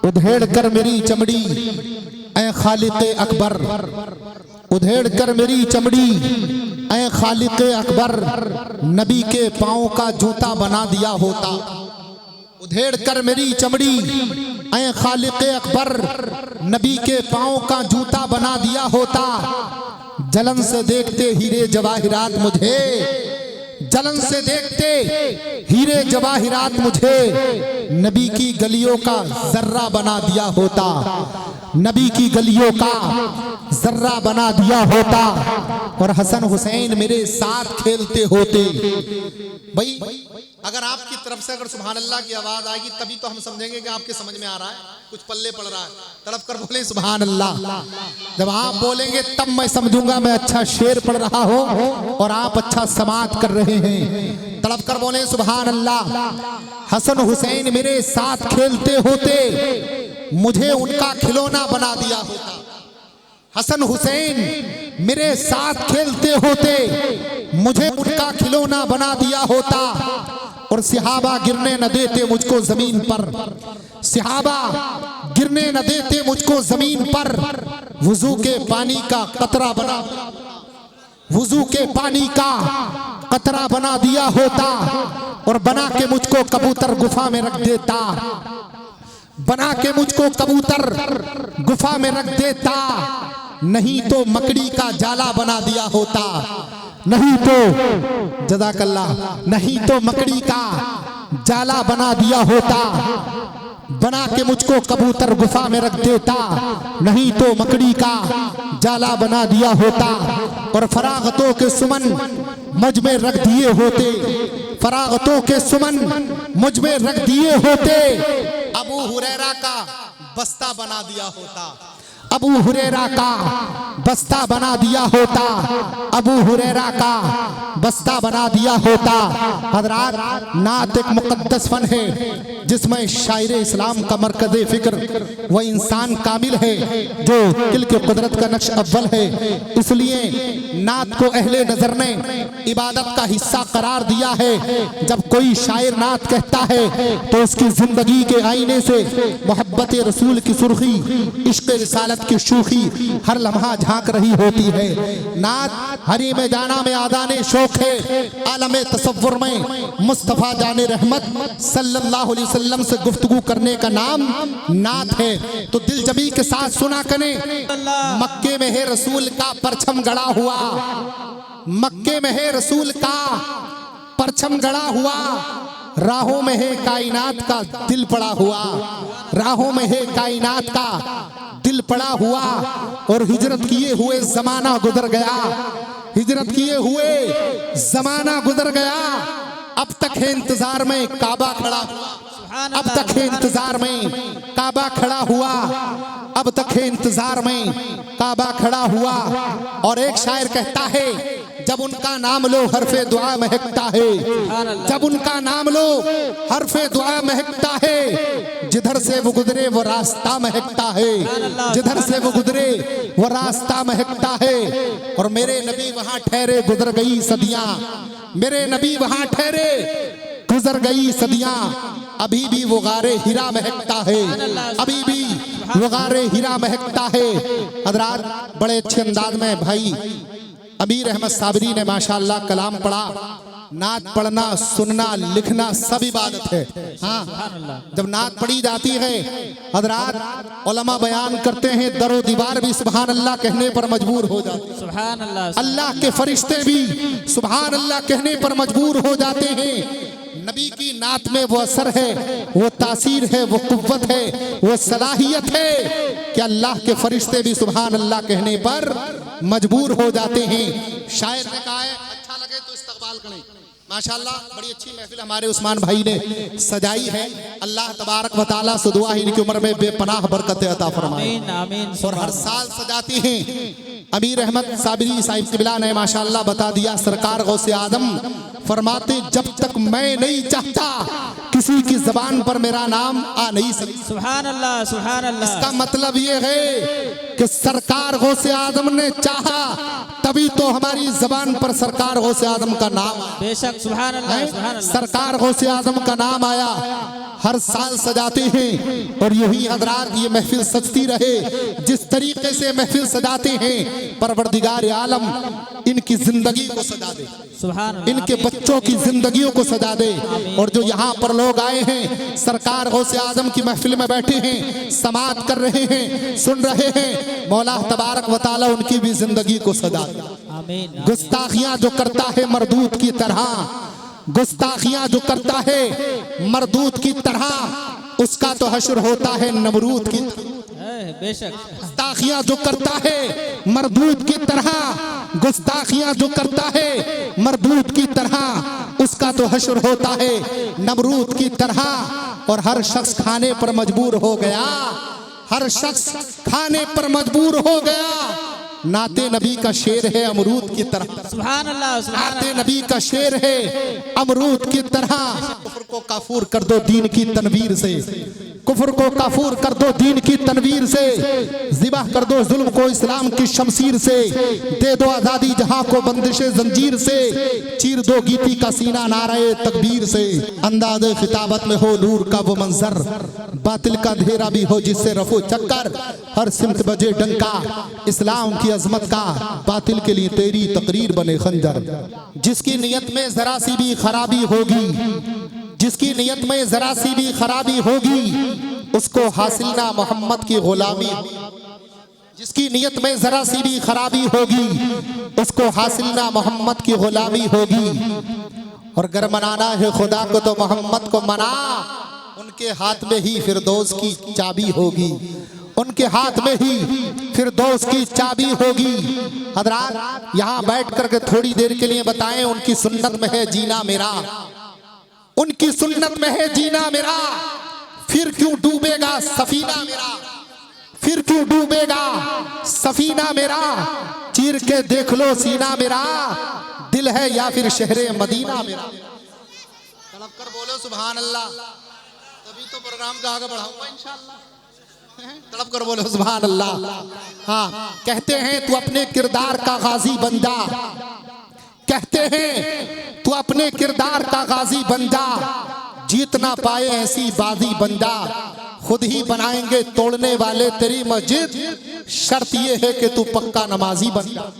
उधेड़ कर मेरी चमड़ी ऐ खालिक़े अकबर, उधेड़ कर मेरी चमड़ी ऐ खालिक़े अकबर, नबी के पाँव का जूता बना दिया होता। उधेड़ कर मेरी चमड़ी ऐ खालिक़े अकबर, नबी के पाँव का जूता बना दिया होता। जलन से देखते हीरे जवाहिरात मुझे, जलन से देखते हीरे जवाहिरात मुझे, नबी की गलियों का जर्रा बना दिया होता। नबी की गलियों का जर्रा बना दिया होता और हसन हुसैन मेरे साथ खेलते होते। भाई अगर आपकी तरफ से अगर सुभान अल्लाह की आवाज आएगी तभी तो हम समझेंगे कि आपके समझ में आ रहा है, कुछ पल्ले पड़ रहा है। तड़प कर बोले सुभान अल्लाह। जब आप बोलेंगे तब मैं समझूंगा मैं अच्छा शेर पढ़ रहा हो और आप अच्छा समात कर रहे हैं। तड़प कर बोले सुभान अल्लाह। हसन हुसैन मेरे साथ खेलते होते, मुझे उनका खिलौना बना दिया होता। हसन हुसैन मेरे साथ खेलते होते, मुझे उनका खिलौना बना दिया होता। और सिहाबा गिरने न देते मुझको जमीन पर, सिहाबा गिरने न देते मुझको जमीन पर, वुजू के पानी का कतरा बना, वुजू के पानी का कतरा बना दिया होता। और बना के मुझको कबूतर गुफा में रख देता, बना के मुझको कबूतर गुफा में रख देता। नहीं तो मकड़ी का जाला बना दिया होता, नहीं तो जज़ाकल्लाह, नहीं तो मकड़ी का जाला बना दिया होता। बना के मुझको कबूतर गुफा में रख देता, नहीं तो मकड़ी का जाला बना दिया होता। और फरागतों के सुमन मुझ में रख दिए होते, फरागतों के सुमन मुझ में रख दिए होते। अबू हुरैरा का बस्ता बना दिया होता, अबू हुरैरा का बस्ता बना दिया होता, अबू हुरैरा का बस्ता बना दिया होता। हज़रात नात एक मुक़द्दस फन है जिसमें शायर इस्लाम का मरकज़े फ़िक्र वह इंसान कामिल है जो दिल के कुदरत का नक्श अव्वल है। इसलिए नात को अहले नज़र ने इबादत का हिस्सा करार दिया है। जब कोई शायर नात कहता है तो उसकी ज़िंदगी के आईने से मोहब्बत रसूल की सुर्खी, इश्क़ रिसालत की शूखी हर लम्हा झांक रही होती है। नात हरी में जाना में आदाने शौक है, आलमे तसव्वुर में मुस्तफ़ा जाने रहमत सल्लल्लाहु अलैहि वसल्लम से गुफ्तगू करने का नाम नात है। तो दिल जमी के साथ सुना करें। मक्के में है रसूल का परचम गड़ा हुआ, मक्के में है रसूल का परचम गड़ा हुआ, राहों में है कायनात का दिल पड़ा हुआ, राहों में है कायनात का दिल पड़ा हुआ। और हिजरत किए हुए जमाना गुजर गया, हिजरत किए हुए जमाना गुजर गया। अब तक है इंतजार में काबा खड़ा हुआ, अब तक है इंतजार में काबा खड़ा हुआ, अब तक है इंतजार में काबा खड़ा हुआ। और एक शायर कहता है जब उनका नाम लो हरफे दुआ महकता है, जब उनका नाम लो हरफे दुआ महकता है। जिधर से वो गुजरे वो रास्ता महकता है, जिधर से वो गुजरे वो रास्ता महकता है। और मेरे नबी वहां ठहरे गुजर गई सदियां, मेरे नबी वहां ठहरे गुजर गई सदियां। अभी भी वो गारे हीरा महकता है, अभी भी वो गारे हीरा महकता है। हज़रात बड़े अच्छे अंदाज में भाई अमीर अहमद साबरी ने माशाअल्लाह कलाम पढ़ा। नात पढ़ना, सुनना, लिखना सब इबादत है। हाँ, जब नात पढ़ी जाती है हज़रात उलमा बयान करते हैं दरो दीवार भी सुभान अल्लाह कहने पर मजबूर हो जाते हैं, सुभान अल्लाह, अल्लाह के फरिश्ते भी सुभान अल्लाह कहने पर मजबूर हो जाते हैं। नबी की नात में वो असर है, वो तासीर है, वो कुव्वत है, वो सलाहियत है कि अल्लाह के फरिश्ते भी सुभान अल्लाह कहने पर मजबूर हो जाते हैं। शायर ने कहा है अच्छा लगे तो इस्तकबाल करें। माशाअल्लाह बड़ी अच्छी महफिल हमारे उस्मान भाई ने सजाई है। अल्लाह तबारक व तआला से दुआ है इनकी उम्र में बेपनाह बरकत अता फरमाए। और हर साल सजाती हैं। अमीर अहमद साबरी साहिब किबला ने माशाअल्लाह बता दिया, सरकार गौसे आदम फरमाते जब तक मैं नहीं चाहता किसी की जबान पर मेरा नाम आ नहीं सकता। सुभान अल्लाह, सुभान अल्लाह। इसका मतलब ये है कि सरकार गौसे आदम ने चाहा तभी तो हमारी जबान पर सरकार गौसे आदम का नाम आया। बेशक सुभान अल्लाह, सुभान अल्लाह। सरकार गौसे आदम का नाम आया। हर साल सजाते हैं और यही हजरात ये महफिल सजती रहे। जिस तरीके से महफिल सजाते हैं परवरदिगार आलम इनकी जिंदगी को सजा दे, सुभान अल्लाह। इनके बच्चों की जिंदगियों को सजा दे। और जो यहाँ पर लोग आए हैं सरकार गौसे आजम की महफिल में बैठे हैं, समाअत कर रहे हैं, सुन रहे हैं, मौला तबारक व तआला उनकी भी जिंदगी को सजा दे। आमीन। गुस्ताखियां जो करता है मरदूत की तरह, गुस्ताखियां जो करता है मरदूत की तरह उसका तो हश्र होता है नमरूद की। बेशक। गुस्ताखियां जो करता है मरदूत की तरह, गुस्ताखियां जो करता है मरदूत की तरह उसका तो हश्र होता है नमरूद की तरह। और हर शख्स खाने पर मजबूर हो गया, हर शख्स खाने पर मजबूर हो गया। नाते नबी का शेर है अमरूद की तरह, सुभान अल्लाह, सुभान नाते नबी का शेर है अमरूद की तरह। कुफ्र को काफूर कर दो दीन की तनवीर से, कुफ्र को काफूर कर दो दीन की तनवीर से, ज़िबा कर दो जुल्म को इस्लाम की शमशीर से, दे दो आज़ादी जहां को बंदिशे जंजीर से, चीर दो गीती का सीना नारे तकबीर से। अंदाज़े खिताबत में हो नूर का वो मंजर, बातिल का अंधेरा भी हो जिससे रफो चक्कर, हर सिमत बजे डंका इस्लाम की अजमत का, बातिल के लिए तेरी तकरीर बने खंजर। जिसकी नियत में जरा सी भी खराबी होगी, जिसकी नियत में जरा सी भी खराबी होगी उसको हासिल ना मोहम्मद की गुलामी। जिसकी नियत में जरा सी भी खराबी होगी उसको हासिल ना मोहम्मद की गुलामी होगी। और अगर मनाना है खुदा को तो मोहम्मद को मना, उनके हाथ में ही फिरदौस की चाबी होगी, उनके हाथ में ही फिरदौस की चाबी होगी। हज़रात यहाँ बैठ करके थोड़ी देर के लिए बताएं, उनकी सुन्नत में है जीना मेरा, उनकी सुन्नत में है जीना मेरा। फिर क्यों डूबेगा सफीना मेरा, फिर क्यों डूबेगा सफीना मेरा। चीर के देख लो सीना मेरा, दिल है या फिर शहरे मदीना मेरा। तड़प कर बोलो सुभान अल्लाह, तभी तो प्रोग्राम का आगे बढ़ाऊंगा इंशाअल्लाह। तड़प कर बोलो सुभान अल्लाह। हाँ, कहते हैं तू अपने किरदार का गाजी बन जा, कहते हैं तू अपने किरदार का गाजी बन जा, जीत ना पाए ऐसी बाजी बन जा। खुद ही बनाएंगे तोड़ने वाले तेरी मस्जिद, शर्त ये है कि तू पक्का नमाजी बन जा।